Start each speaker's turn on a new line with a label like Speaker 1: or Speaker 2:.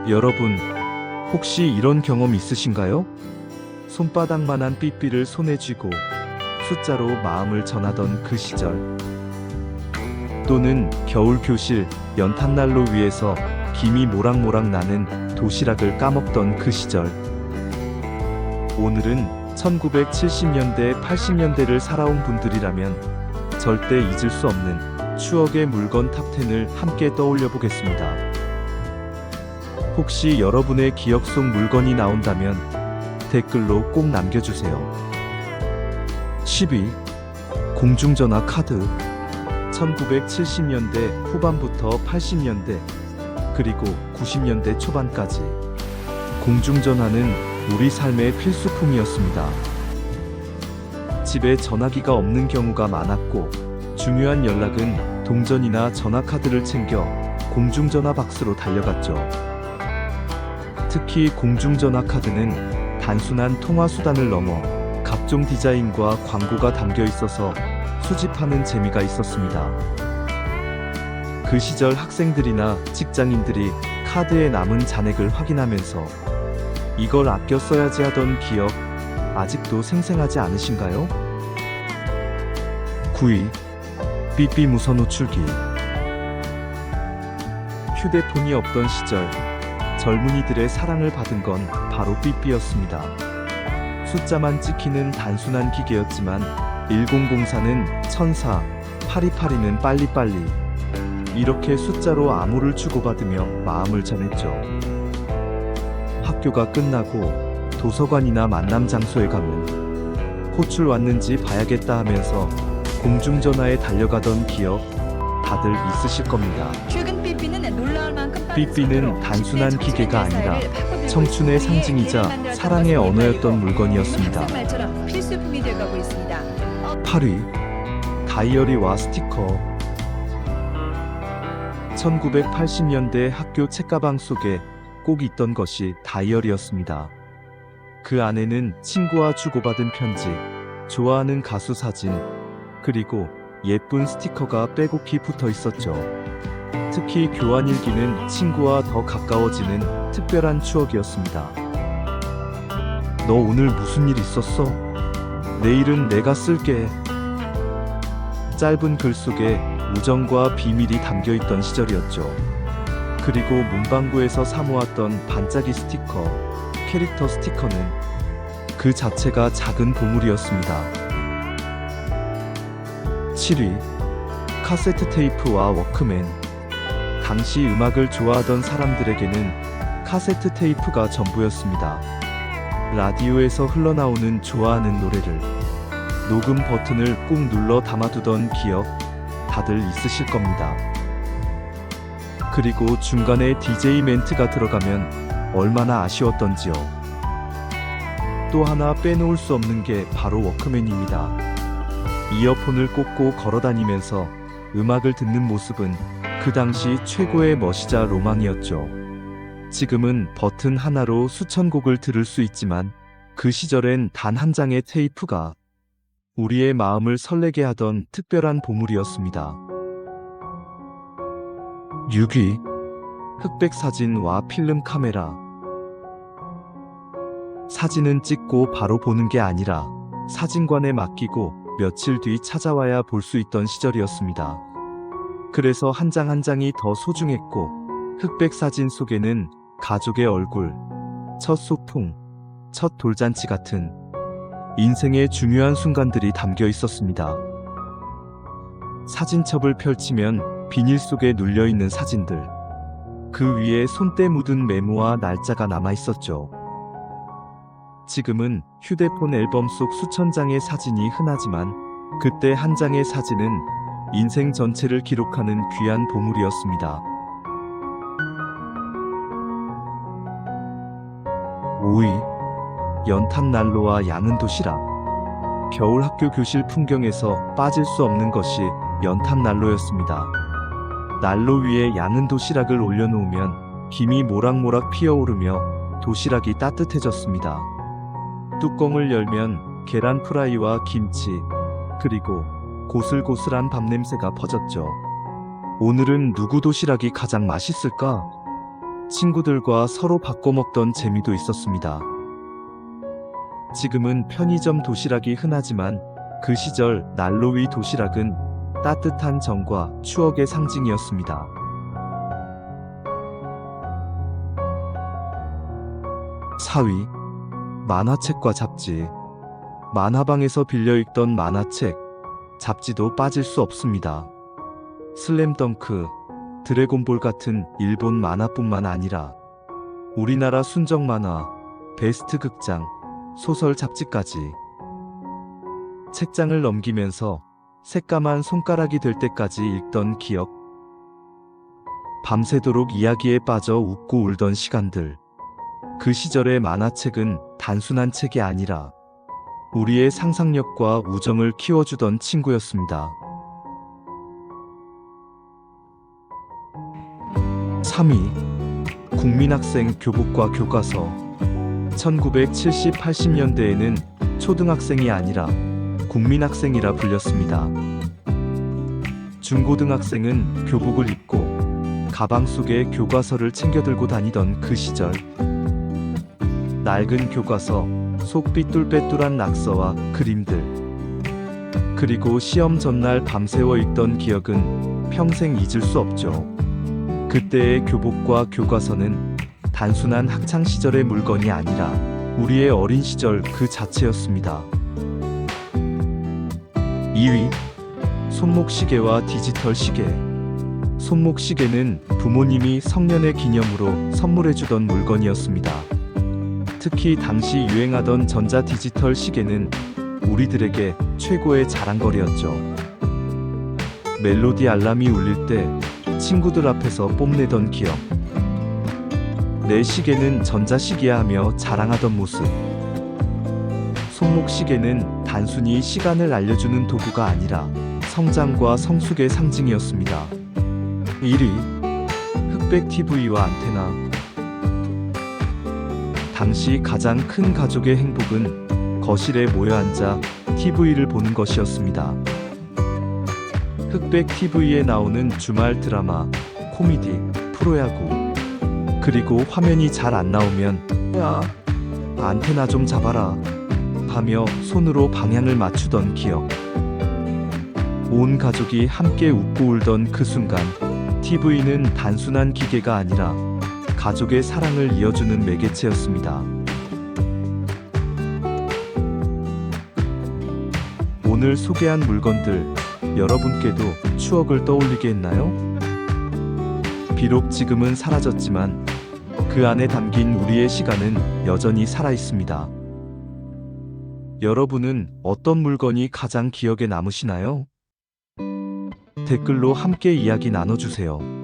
Speaker 1: 여러분, 혹시 이런 경험 있으신가요? 손바닥만한 삐삐를 손에 쥐고 숫자로 마음을 전하던 그 시절. 또는 겨울 교실 연탄난로 위에서 김이 모락모락 나는 도시락을 까먹던 그 시절. 오늘은 1970년대, 80년대를 살아온 분들이라면 절대 잊을 수 없는 추억의 물건 탑10을 함께 떠올려 보겠습니다. 혹시 여러분의 기억 속 물건이 나온다면 댓글로 꼭 남겨주세요. 10위. 공중전화 카드. 1970년대 후반부터 80년대 그리고 90년대 초반까지 공중전화는 우리 삶의 필수품이었습니다. 집에 전화기가 없는 경우가 많았고 중요한 연락은 동전이나 전화카드를 챙겨 공중전화 박스로 달려갔죠. 특히 공중전화 카드는 단순한 통화 수단을 넘어 각종 디자인과 광고가 담겨 있어서 수집하는 재미가 있었습니다. 그 시절 학생들이나 직장인들이 카드에 남은 잔액을 확인하면서 이걸 아껴 써야지 하던 기억 아직도 생생하지 않으신가요? 9위. 삐삐 무선 호출기. 휴대폰이 없던 시절 젊은이들의 사랑을 받은 건 바로 삐삐였습니다. 숫자만 찍히는 단순한 기계였지만 1004는 1004, 8282는 빨리빨리 이렇게 숫자로 암호를 주고받으며 마음을 전했죠. 학교가 끝나고 도서관이나 만남 장소에 가면 호출 왔는지 봐야겠다 하면서 공중전화에 달려가던 기억 다들 있으실 겁니다.
Speaker 2: 최근 삐삐는 놀라울 만큼 빠른
Speaker 1: 삐삐는
Speaker 2: 속도로
Speaker 1: 단순한
Speaker 2: 기존의
Speaker 1: 기계가
Speaker 2: 청춘의
Speaker 1: 아니라
Speaker 2: 사회를 바꿔들고
Speaker 1: 청춘의
Speaker 2: 있는
Speaker 1: 상징이자
Speaker 2: 우리의 만들었던
Speaker 1: 사랑의
Speaker 2: 것을
Speaker 1: 언어였던
Speaker 2: 이끌고
Speaker 1: 물건이었습니다.
Speaker 2: 학생말처럼 필수품이 되어가고 있습니다.
Speaker 1: 8위. 다이어리와 스티커. 1980년대 학교 책가방 속에 꼭 있던 것이 다이어리였습니다. 그 안에는 친구와 주고받은 편지, 좋아하는 가수 사진, 그리고 예쁜 스티커가 빼곡히 붙어 있었죠. 특히 교환일기는 친구와 더 가까워지는 특별한 추억이었습니다. 너 오늘 무슨 일 있었어? 내일은 내가 쓸게. 짧은 글 속에 우정과 비밀이 담겨 있던 시절이었죠. 그리고 문방구에서 사모았던 반짝이 스티커, 캐릭터 스티커는 그 자체가 작은 보물이었습니다. 7위. 카세트 테이프와 워크맨. 당시 음악을 좋아하던 사람들에게는 카세트 테이프가 전부였습니다. 라디오에서 흘러나오는 좋아하는 노래를 녹음 버튼을 꾹 눌러 담아두던 기억 다들 있으실 겁니다. 그리고 중간에 DJ 멘트가 들어가면 얼마나 아쉬웠던지요. 또 하나 빼놓을 수 없는 게 바로 워크맨입니다. 이어폰을 꽂고 걸어다니면서 음악을 듣는 모습은 그 당시 최고의 멋이자 로망이었죠. 지금은 버튼 하나로 수천 곡을 들을 수 있지만 그 시절엔 단 한 장의 테이프가 우리의 마음을 설레게 하던 특별한 보물이었습니다. 6위. 흑백 사진과 필름 카메라. 사진은 찍고 바로 보는 게 아니라 사진관에 맡기고 며칠 뒤 찾아와야 볼 수 있던 시절이었습니다. 그래서 한 장 한 장이 더 소중했고 흑백 사진 속에는 가족의 얼굴, 첫 소풍, 첫 돌잔치 같은 인생의 중요한 순간들이 담겨 있었습니다. 사진첩을 펼치면 비닐 속에 눌려있는 사진들, 그 위에 손때 묻은 메모와 날짜가 남아 있었죠. 지금은 휴대폰 앨범 속 수천 장의 사진이 흔하지만 그때 한 장의 사진은 인생 전체를 기록하는 귀한 보물이었습니다. 5위. 연탄난로와 양은 도시락. 겨울 학교 교실 풍경에서 빠질 수 없는 것이 연탄난로였습니다. 난로 위에 양은 도시락을 올려놓으면 김이 모락모락 피어오르며 도시락이 따뜻해졌습니다. 뚜껑을 열면 계란 프라이와 김치, 그리고 고슬고슬한 밥 냄새가 퍼졌죠. 오늘은 누구 도시락이 가장 맛있을까? 친구들과 서로 바꿔 먹던 재미도 있었습니다. 지금은 편의점 도시락이 흔하지만 그 시절 난로 위 도시락은 따뜻한 정과 추억의 상징이었습니다. 4위, 만화책과 잡지. 만화방에서 빌려 읽던 만화책, 잡지도 빠질 수 없습니다. 슬램덩크, 드래곤볼 같은 일본 만화뿐만 아니라 우리나라 순정 만화, 베스트 극장, 소설 잡지까지. 책장을 넘기면서 새까만 손가락이 될 때까지 읽던 기억. 밤새도록 이야기에 빠져 웃고 울던 시간들. 그 시절의 만화책은 단순한 책이 아니라 우리의 상상력과 우정을 키워주던 친구였습니다. 3위, 국민학생 교복과 교과서. 1970, 80년대에는 초등학생이 아니라 국민학생이라 불렸습니다. 중고등학생은 교복을 입고 가방 속에 교과서를 챙겨 들고 다니던 그 시절. 낡은 교과서, 속 삐뚤빼뚤한 낙서와 그림들. 그리고 시험 전날 밤새워 읽던 기억은 평생 잊을 수 없죠. 그때의 교복과 교과서는 단순한 학창 시절의 물건이 아니라 우리의 어린 시절 그 자체였습니다. 2위, 손목시계와 디지털 시계. 손목시계는 부모님이 성년의 기념으로 선물해주던 물건이었습니다. 특히 당시 유행하던 전자 디지털 시계는 우리들에게 최고의 자랑거리였죠. 멜로디 알람이 울릴 때 친구들 앞에서 뽐내던 기억. 내 시계는 전자시계야 하며 자랑하던 모습. 손목시계는 단순히 시간을 알려주는 도구가 아니라 성장과 성숙의 상징이었습니다. 1위, 흑백 TV와 안테나. 당시 가장 큰 가족의 행복은 거실에 모여 앉아 TV를 보는 것이었습니다. 흑백 TV에 나오는 주말 드라마, 코미디, 프로야구. 그리고 화면이 잘 안 나오면 야, 안테나 좀 잡아라 하며 손으로 방향을 맞추던 기억. 온 가족이 함께 웃고 울던 그 순간, TV는 단순한 기계가 아니라 가족의 사랑을 이어주는 매개체였습니다. 오늘 소개한 물건들, 여러분께도 추억을 떠올리게 했나요? 비록 지금은 사라졌지만 그 안에 담긴 우리의 시간은 여전히 살아있습니다. 여러분은 어떤 물건이 가장 기억에 남으시나요? 댓글로 함께 이야기 나눠주세요.